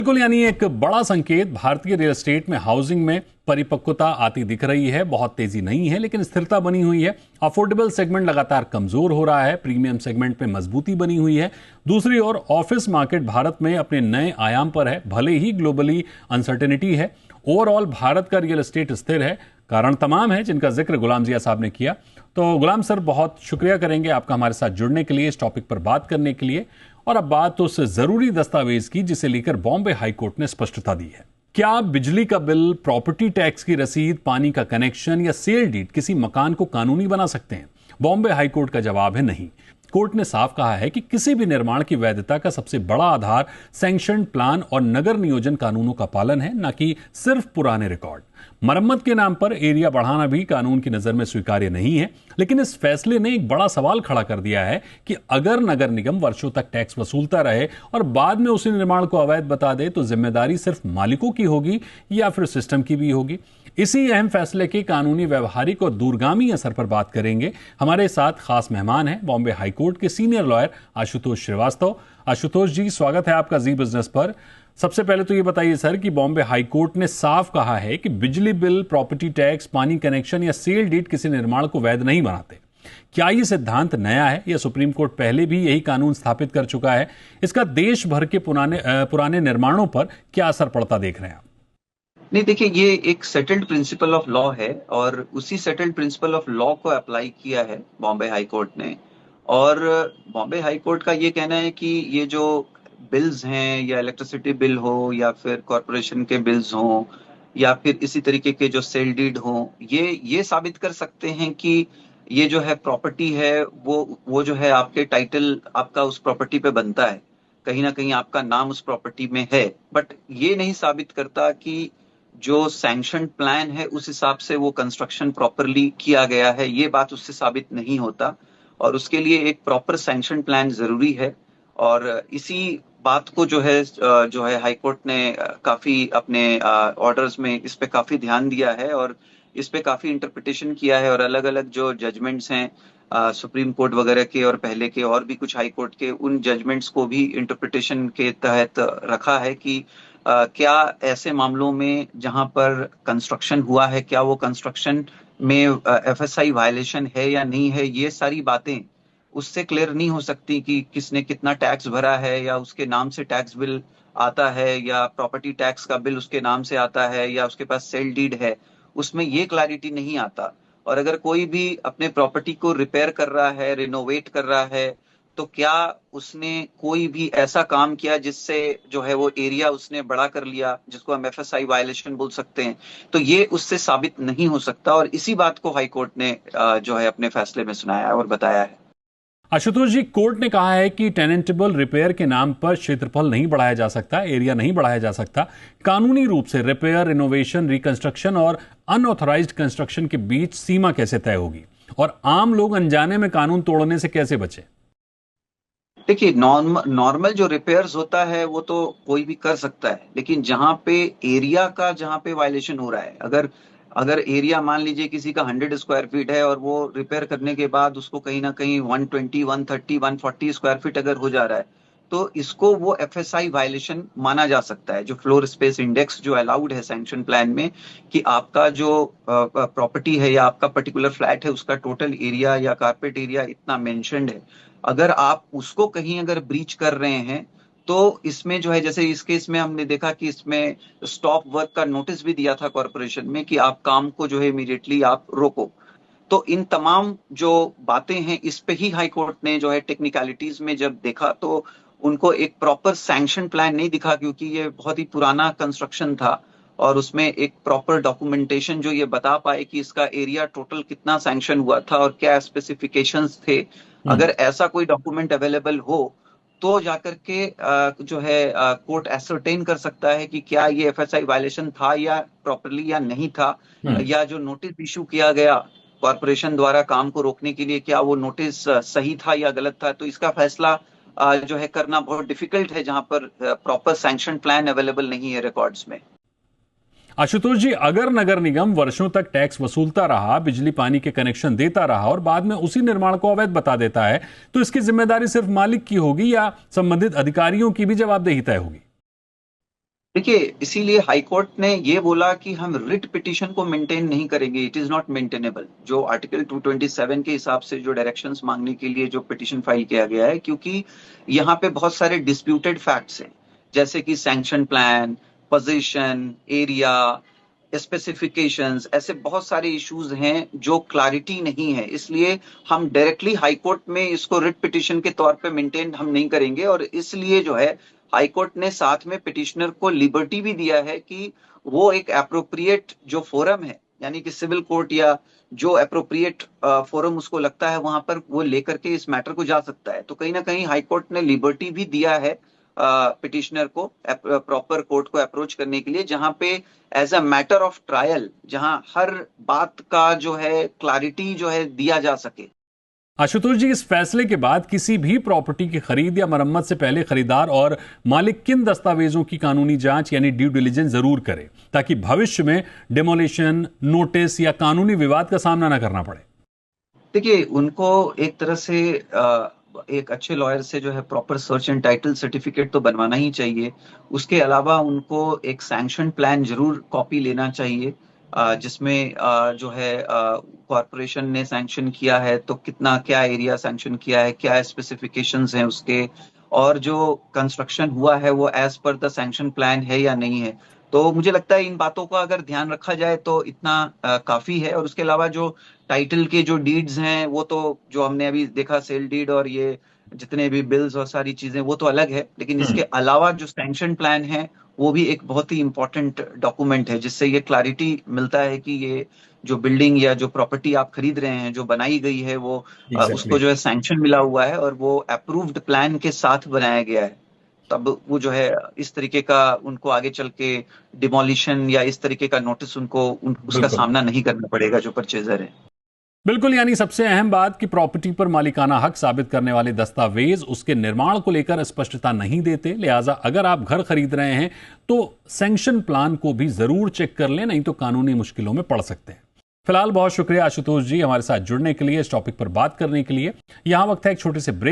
बिल्कुल, यानी एक बड़ा संकेत भारतीय रियल एस्टेट में हाउसिंग में परिपक्वता आती दिख रही है। बहुत तेजी नहीं है लेकिन स्थिरता बनी हुई है। अफोर्डेबल सेगमेंट लगातार कमजोर हो रहा है, प्रीमियम सेगमेंट में मजबूती बनी हुई है। दूसरी ओर ऑफिस मार्केट भारत में अपने नए आयाम पर है, भले ही ग्लोबली अनसर्टेनिटी है। ओवरऑल भारत का रियल एस्टेट स्थिर है। कारण तमाम है जिनका जिक्र गुलाम जिया साहब ने किया। तो गुलाम सर, बहुत शुक्रिया करेंगे आपका हमारे साथ जुड़ने के लिए, इस टॉपिक पर बात करने के लिए। और अब बात तो उस जरूरी दस्तावेज की जिसे लेकर बॉम्बे हाईकोर्ट ने स्पष्टता दी है। क्या बिजली का बिल, प्रॉपर्टी टैक्स की रसीद, पानी का कनेक्शन या सेल डीड किसी मकान को कानूनी बना सकते हैं? बॉम्बे हाईकोर्ट का जवाब है नहीं। कोर्ट ने साफ कहा है कि किसी भी निर्माण की वैधता का सबसे बड़ा आधार सैंक्शन प्लान और नगर नियोजन कानूनों का पालन है, न कि सिर्फ पुराने रिकॉर्ड। मरम्मत के नाम पर एरिया बढ़ाना भी कानून की नजर में स्वीकार्य नहीं है। लेकिन इस फैसले ने एक बड़ा सवाल खड़ा कर दिया है कि अगर नगर निगम वर्षों तक टैक्स वसूलता रहे और बाद में उसी निर्माण को अवैध बता दे, तो जिम्मेदारी सिर्फ मालिकों की होगी या फिर सिस्टम की भी होगी? इसी अहम फैसले के कानूनी, व्यवहारिक और दूरगामी असर पर बात करेंगे। हमारे साथ खास मेहमान हैं बॉम्बे हाईकोर्ट के सीनियर लॉयर आशुतोष श्रीवास्तव। आशुतोष जी, स्वागत है आपका जी बिजनेस पर। सबसे पहले तो ये बताइए सर कि बॉम्बे हाईकोर्ट ने साफ कहा है कि बिजली बिल, प्रॉपर्टी टैक्स, पानी कनेक्शन या सेल डीड किसी निर्माण को वैध नहीं बनाते। क्या ये सिद्धांत नया है या सुप्रीम कोर्ट पहले भी यही कानून स्थापित कर चुका है? इसका देश भर के पुराने निर्माणों पर क्या असर पड़ता देख रहे हैं आप? नहीं, देखिए, ये एक सेटल्ड प्रिंसिपल ऑफ लॉ है और उसी सेटल्ड प्रिंसिपल ऑफ लॉ को अप्लाई किया है बॉम्बे हाई कोर्ट ने। और बॉम्बे हाई कोर्ट का ये कहना है कि ये जो बिल्स हैं, या इलेक्ट्रिसिटी बिल हो या फिर कॉरपोरेशन के बिल्स हों या फिर इसी तरीके के जो सेल डीड हों, ये साबित कर सकते हैं कि ये जो है प्रॉपर्टी है वो जो है आपके टाइटल आपका उस प्रॉपर्टी पे बनता है, कहीं ना कहीं आपका नाम उस प्रॉपर्टी में है। बट ये नहीं साबित करता कि जो सैंक्शन प्लान है उस हिसाब से वो कंस्ट्रक्शन प्रॉपरली किया गया है। ये बात उससे साबित नहीं होता और उसके लिए एक प्रॉपर सैंक्शन प्लान जरूरी है। और इसी बात को जो है हाई कोर्ट ने काफी अपने ऑर्डर्स में इस पे काफी ध्यान दिया है और इस पे काफी इंटरप्रिटेशन किया है। और अलग अलग जो जजमेंट्स हैं सुप्रीम कोर्ट वगैरह के और पहले के और भी कुछ हाई कोर्ट के, उन जजमेंट्स को भी इंटरप्रिटेशन के तहत रखा है कि क्या ऐसे मामलों में जहां पर कंस्ट्रक्शन हुआ है, क्या वो कंस्ट्रक्शन में एफएसआई वायलेशन है या नहीं है। ये सारी बातें उससे क्लियर नहीं हो सकती कि किसने कितना टैक्स भरा है, या उसके नाम से टैक्स बिल आता है, या प्रॉपर्टी टैक्स का बिल उसके नाम से आता है, या उसके पास सेल डीड है। उसमें ये क्लैरिटी नहीं आता। और अगर कोई भी अपने प्रॉपर्टी को रिपेयर कर रहा है, रिनोवेट कर रहा है, तो क्या उसने कोई भी ऐसा काम किया जिससे जो है वो एरिया उसने बड़ा कर लिया, जिसको हम एफएसआई वायलेशन बोल सकते हैं? तो ये उससे साबित नहीं हो सकता और इसी बात को हाई कोर्ट ने जो है अपने फैसले में सुनाया है और बताया है। आशुतोष जी, कोर्ट ने कहा है कि टेनेंटेबल रिपेयर के नाम पर क्षेत्रफल नहीं बढ़ाया जा सकता, एरिया नहीं बढ़ाया जा सकता। कानूनी रूप से रिपेयर, रिनोवेशन, रिकंस्ट्रक्शन और अनऑथराइज्ड कंस्ट्रक्शन के बीच सीमा कैसे तय होगी और आम लोग अनजाने में कानून तोड़ने से कैसे बचे? देखिए, नॉर्मल जो रिपेयर्स होता है वो तो कोई भी कर सकता है, लेकिन जहां पे एरिया का जहां पे वायलेशन हो रहा है, अगर अगर एरिया मान लीजिए किसी का 100 स्क्वायर फीट है और वो रिपेयर करने के बाद उसको कहीं ना कहीं 120, 130, 140 स्क्वायर फीट अगर हो जा रहा है, तो इसको वो एफएसआई वायलेशन माना जा सकता है। जो फ्लोर स्पेस इंडेक्स जो अलाउड है सैंक्शन प्लान में, कि आपका जो प्रॉपर्टी है या आपका पर्टिकुलर फ्लैट है उसका टोटल एरिया या कारपेट एरिया इतना मेंशन्ड है, अगर आप उसको कहीं अगर ब्रीच कर रहे हैं, तो इसमें जो है, जैसे इस केस में हमने देखा कि इसमें स्टॉप वर्क का नोटिस भी दिया था कॉर्पोरेशन में कि आप काम को जो है इमीडिएटली आप रोको। तो इन तमाम जो बातें हैं, इस पे ही हाई कोर्ट ने जो है टेक्निकलिटीज में जब देखा, तो उनको एक प्रॉपर सैंक्शन प्लान नहीं दिखा, क्योंकि ये बहुत ही पुराना कंस्ट्रक्शन था और उसमें एक प्रॉपर डॉक्यूमेंटेशन जो ये बता पाए कि इसका एरिया टोटल कितना सैंक्शन हुआ था और क्या स्पेसिफिकेशंस थे। अगर ऐसा कोई डॉक्यूमेंट अवेलेबल हो तो जाकर के जो है कोर्ट एसरटेन कर सकता है कि क्या ये एफएसआई वायलेशन था या प्रॉपरली या नहीं था, या जो नोटिस इशू किया गया कॉर्पोरेशन द्वारा काम को रोकने के लिए, क्या वो नोटिस सही था या गलत था। तो इसका फैसला जो है करना बहुत डिफिकल्ट है जहां पर प्रॉपर सैंक्शन प्लान अवेलेबल नहीं है रिकॉर्ड्स में। आशुतोष जी, अगर नगर निगम वर्षों तक टैक्स वसूलता रहा, बिजली पानी के कनेक्शन देता रहा और बाद में उसी निर्माण को अवैध बता देता है, तो इसकी जिम्मेदारी सिर्फ मालिक की होगी या संबंधित अधिकारियों की भी जवाबदेही तय होगी? देखिए, इसीलिए हाई कोर्ट ने ये बोला कि हम रिट पिटीशन को मेंटेन नहीं करेंगे, इट इज नॉट मेंटेनेबल। जो आर्टिकल 227 के हिसाब से जो डायरेक्शंस मांगने के लिए जो पिटीशन फाइल किया गया है, क्योंकि यहाँ पे बहुत सारे डिस्प्यूटेड फैक्ट्स हैं, जैसे कि sanction plan, position, area, specifications, ऐसे बहुत सारे इश्यूज हैं जो क्लैरिटी नहीं है। इसलिए हम डायरेक्टली हाई कोर्ट में इसको रिट पिटीशन के तौर पे मेंटेन हम नहीं करेंगे, और इसलिए जो है हाई कोर्ट ने साथ में पिटिशनर को लिबर्टी भी दिया है कि वो एक अप्रोप्रिएट जो फोरम है, यानी कि सिविल कोर्ट या जो अप्रोप्रिएट फोरम उसको लगता है, वहां पर वो लेकर के इस मैटर को जा सकता है। तो कहीं ना कहीं हाई कोर्ट ने लिबर्टी भी दिया है पिटिशनर को प्रॉपर कोर्ट को अप्रोच करने के लिए, जहां पे as a matter of trial, जहां हर बात का जो है क्लैरिटी जो है दिया जा सके। आशुतोष जी, इस फैसले के बाद किसी भी प्रॉपर्टी की खरीद या मरम्मत से पहले खरीदार और मालिक किन दस्तावेजों की कानूनी जांच यानी ड्यू डिलिजेंस जरूर करे, ताकि भविष्य में डिमोलिशन, नोटिस या कानूनी विवाद का सामना न करना पड़े? देखिए, उनको एक तरह से एक अच्छे लॉयर से जो है proper search and title certificate तो बनवाना ही चाहिए। उसके अलावा उनको एक सैंक्शन प्लान जरूर कॉपी लेना चाहिए, जिसमें जो है कॉरपोरेशन ने सैंक्शन किया है तो कितना, क्या एरिया सैंक्शन किया है, क्या स्पेसिफिकेशंस हैं उसके, और जो कंस्ट्रक्शन हुआ है वो as per the sanction plan है या नहीं है। तो मुझे लगता है इन बातों का अगर ध्यान रखा जाए तो इतना काफी है। और उसके अलावा जो टाइटल के जो डीड्स हैं, वो तो जो हमने अभी देखा, सेल डीड और ये जितने भी बिल्स और सारी चीजें, वो तो अलग है, लेकिन इसके अलावा जो सैंक्शन प्लान है वो भी एक बहुत ही इंपॉर्टेंट डॉक्यूमेंट है, जिससे ये क्लैरिटी मिलता है कि ये जो बिल्डिंग या जो प्रॉपर्टी आप खरीद रहे हैं, जो बनाई गई है, वो उसको जो है सैंक्शन मिला हुआ है और वो अप्रूव्ड प्लान के साथ बनाया गया है। तब वो जो है इस तरीके का उनको आगे चल के डिमोलिशन या इस तरीके का नोटिस उसका बिल्कुल सामना नहीं करना पड़ेगा जो परचेजर है। बिल्कुल, यानी सबसे अहम बात कि प्रॉपर्टी पर मालिकाना हक साबित करने वाले दस्तावेज उसके निर्माण को लेकर स्पष्टता नहीं देते। लिहाजा अगर आप घर खरीद रहे हैं तो सैंक्शन प्लान को भी जरूर चेक कर लें, नहीं तो कानूनी मुश्किलों में पड़ सकते हैं। फिलहाल बहुत शुक्रिया आशुतोष जी हमारे साथ जुड़ने के लिए, इस टॉपिक पर बात करने के लिए। यहां वक्त है एक छोटे से ब्रेक